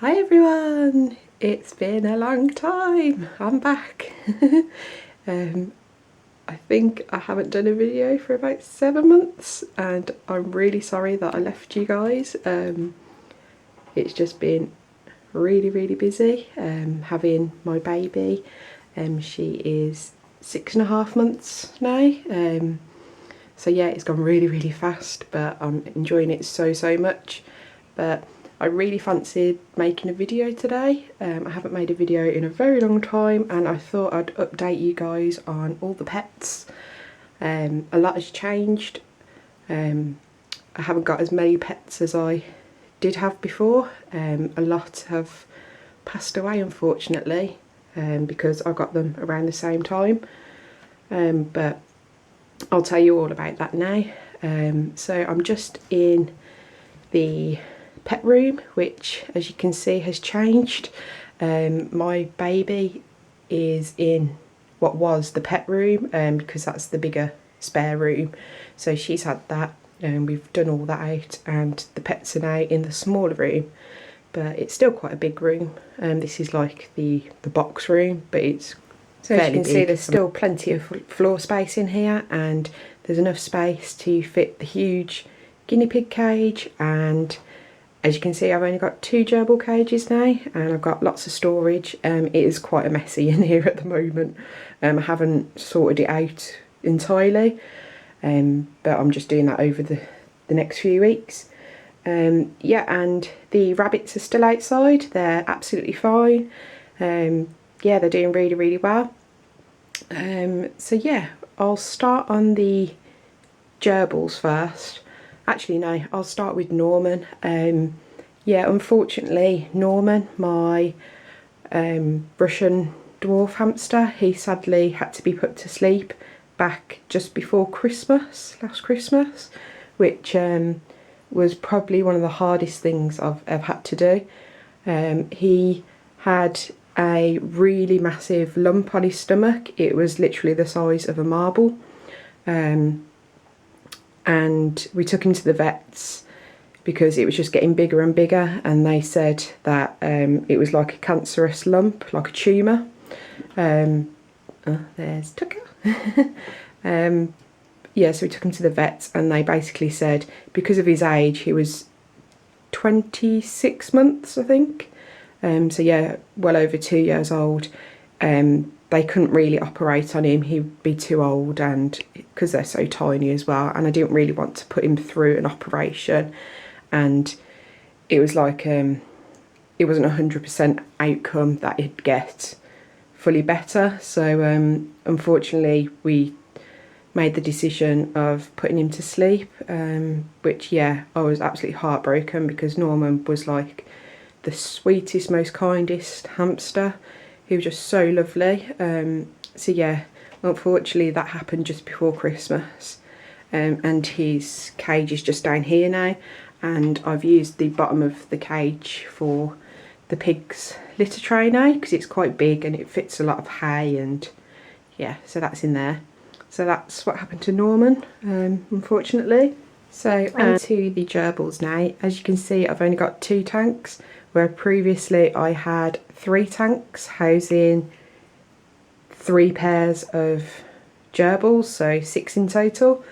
Hi everyone! It's been a long time. I'm back. I think I haven't done a video for about 7 months and I'm really sorry that I left you guys. It's just been really busy having my baby. She is 6.5 months now. So yeah, it's gone really fast, but I'm enjoying it so much. But I really fancied making a video today. I haven't made a video in a very long time and I thought I'd update you guys on all the pets. A lot has changed. I haven't got as many pets as I did have before. A lot have passed away unfortunately because I got them around the same time. But I'll tell you all about that now. So I'm just in the pet room, which as you can see has changed. My baby is in what was the pet room because that's the bigger spare room, so she's had that and we've done all that out, and the pets are now in the smaller room, but it's still quite a big room. This is like the box room, but it's so as you can see there's still plenty of floor space in here, and there's enough space to fit the huge guinea pig cage, and as you can see I've only got 2 gerbil cages now and I've got lots of storage. It is quite a messy in here at the moment. I haven't sorted it out entirely, but I'm just doing that over the next few weeks. Yeah, and the rabbits are still outside. They're absolutely fine. Yeah, they're doing really well. So yeah, I'll start on the gerbils first. Actually no, I'll start with Norman. Yeah, unfortunately Norman, my Russian dwarf hamster, he sadly had to be put to sleep back just before Christmas, last Christmas, which was probably one of the hardest things I've ever had to do. He had a really massive lump on his stomach. It was literally the size of a marble. And we took him to the vets because it was just getting bigger and bigger, and they said that it was like a cancerous lump, like a tumour. There's Tucker. Yeah, so we took him to the vets and they basically said because of his age, he was 26 months I think, so yeah, well over 2 years old. They couldn't really operate on him, he'd be too old, and because they're so tiny as well, and I didn't really want to put him through an operation, and it was like it wasn't 100% outcome that he'd get fully better. So unfortunately we made the decision of putting him to sleep, which yeah, I was absolutely heartbroken because Norman was like the sweetest, most kindest hamster. He was just so lovely. So yeah, unfortunately that happened just before Christmas, and his cage is just down here now, and I've used the bottom of the cage for the pig's litter tray now because it's quite big and it fits a lot of hay, and yeah, so that's in there. So that's what happened to Norman, unfortunately. So on to the gerbils now. As you can see, I've only got 2 tanks, where previously I had 3 tanks housing 3 pairs of gerbils, so 6 in total.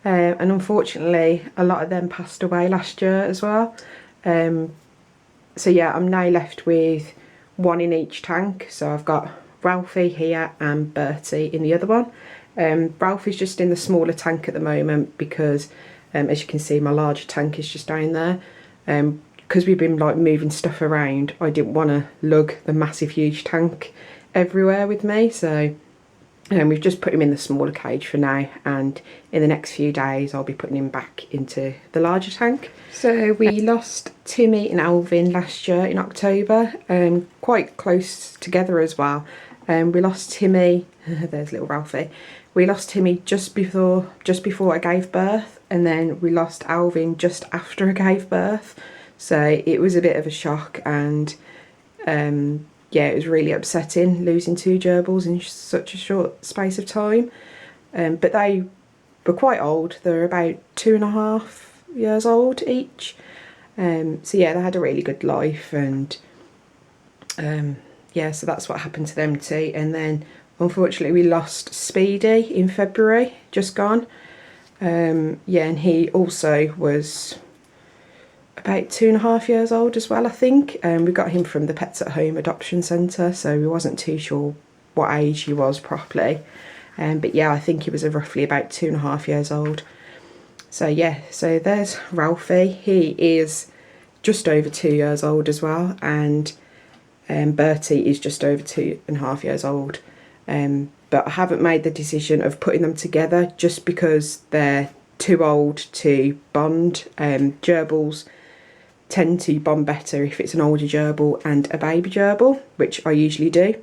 And unfortunately a lot of them passed away last year as well. So yeah, I'm now left with 1 in each tank. So I've got Ralphie here and Bertie in the other one. Ralphie's just in the smaller tank at the moment because as you can see my larger tank is just down there. Because we've been like moving stuff around, I didn't want to lug the massive huge tank everywhere with me, so we've just put him in the smaller cage for now, and in the next few days I'll be putting him back into the larger tank. So we lost Timmy and Alvin last year in October, quite close together as well. We lost Timmy, there's little Ralphie, we lost Timmy just before I gave birth, and then we lost Alvin just after I gave birth. So it was a bit of a shock, and yeah, it was really upsetting losing 2 gerbils in such a short space of time. But they were quite old, they were about 2.5 years old each. So yeah, they had a really good life, and Yeah, so that's what happened to them too. And then unfortunately we lost Speedy in February, just gone. Yeah, and he also was about 2.5 years old as well, I think. We got him from the Pets at Home adoption centre, so we wasn't too sure what age he was properly. But yeah, I think he was roughly about 2.5 years old. So yeah, so there's Ralphie. He is just over 2 years old as well, and Bertie is just over 2.5 years old. But I haven't made the decision of putting them together just because they're too old to bond. Gerbils tend to bond better if it's an older gerbil and a baby gerbil, which I usually do.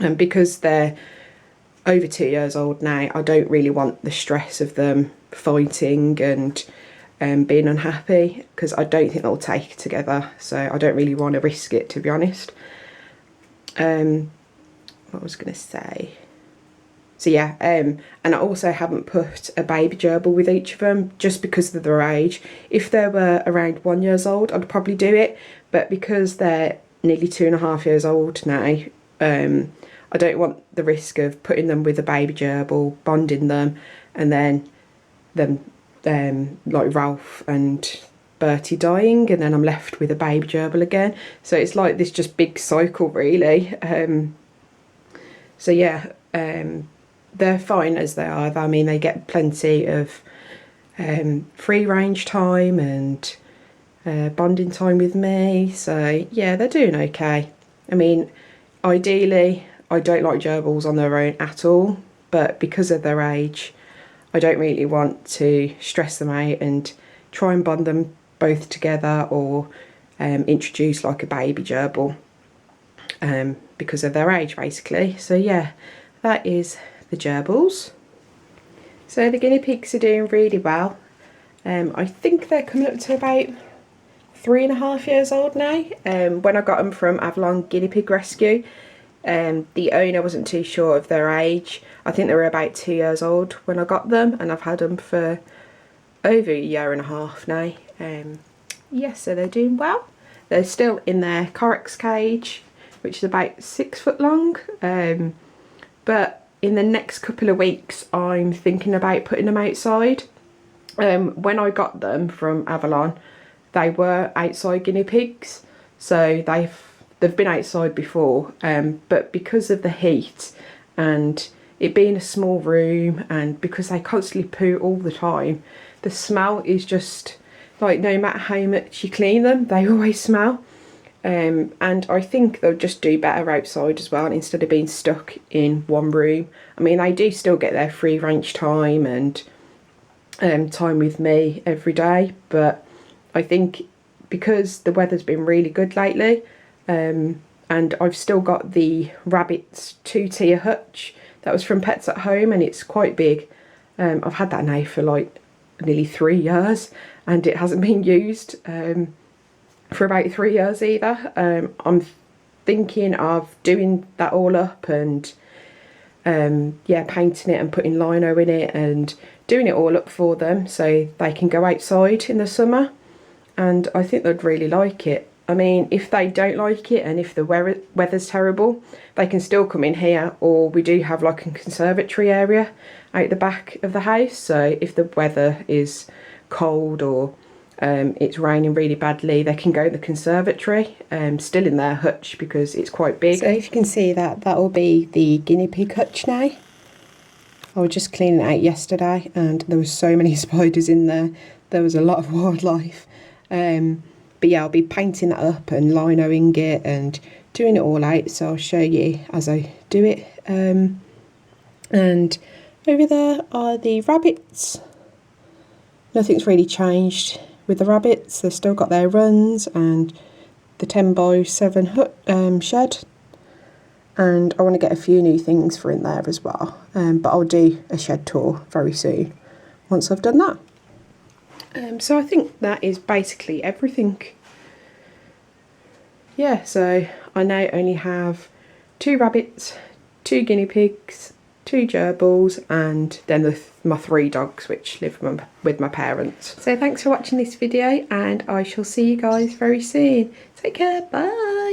And because they're over 2 years old now, I don't really want the stress of them fighting and being unhappy, because I don't think they'll take together, so I don't really want to risk it, to be honest. What was I going to say? So yeah, and I also haven't put a baby gerbil with each of them just because of their age. If they were around 1 year old, I'd probably do it, but because they're nearly 2.5 years old now, I don't want the risk of putting them with a baby gerbil, bonding them, and then like Ralph and Bertie dying, and then I'm left with a baby gerbil again. So it's like this just big cycle, really. So yeah, they're fine as they are. I mean, they get plenty of free range time and bonding time with me. So yeah, they're doing okay. I mean, ideally, I don't like gerbils on their own at all, but because of their age, I don't really want to stress them out and try and bond them both together, or introduce like a baby gerbil because of their age, basically. So yeah, that is the gerbils. So the guinea pigs are doing really well. I think they're coming up to about 3.5 years old now. When I got them from Avalon Guinea Pig Rescue, the owner wasn't too sure of their age. I think they were about 2 years old when I got them, and I've had them for over 1.5 years now. Yes, so they're doing well. They're still in their Corex cage, which is about 6 foot long. But in the next couple of weeks, I'm thinking about putting them outside. When I got them from Avalon, they were outside guinea pigs, so they've been outside before, but because of the heat and it being a small room, and because they constantly poo all the time, the smell is just like, no matter how much you clean them, they always smell. And I think they'll just do better outside as well, instead of being stuck in one room. I mean, they do still get their free range time and time with me every day, but I think because the weather's been really good lately, and I've still got the rabbit's 2-tier hutch that was from Pets at Home, and it's quite big. I've had that now for like nearly 3 years, and it hasn't been used for about 3 years either. I'm thinking of doing that all up and yeah, painting it and putting lino in it and doing it all up for them so they can go outside in the summer, and I think they'd really like it. I mean, if they don't like it and if the weather's terrible, they can still come in here, or we do have like a conservatory area out the back of the house, so if the weather is cold or it's raining really badly, they can go to the conservatory, still in their hutch because it's quite big. So if you can see that will be the guinea pig hutch now. I was just cleaning it out yesterday and there was so many spiders in there. There was a lot of wildlife. But yeah, I'll be painting that up and linoing it and doing it all out, so I'll show you as I do it. And over there are the rabbits. Nothing's really changed with the rabbits. They've still got their runs and the 10x7 shed, and I want to get a few new things for in there as well, but I'll do a shed tour very soon once I've done that. So I think that is basically everything. Yeah, so I now only have 2 rabbits, 2 guinea pigs, 2 gerbils, and then my 3 dogs which live with my parents. So thanks for watching this video, and I shall see you guys very soon. Take care, bye!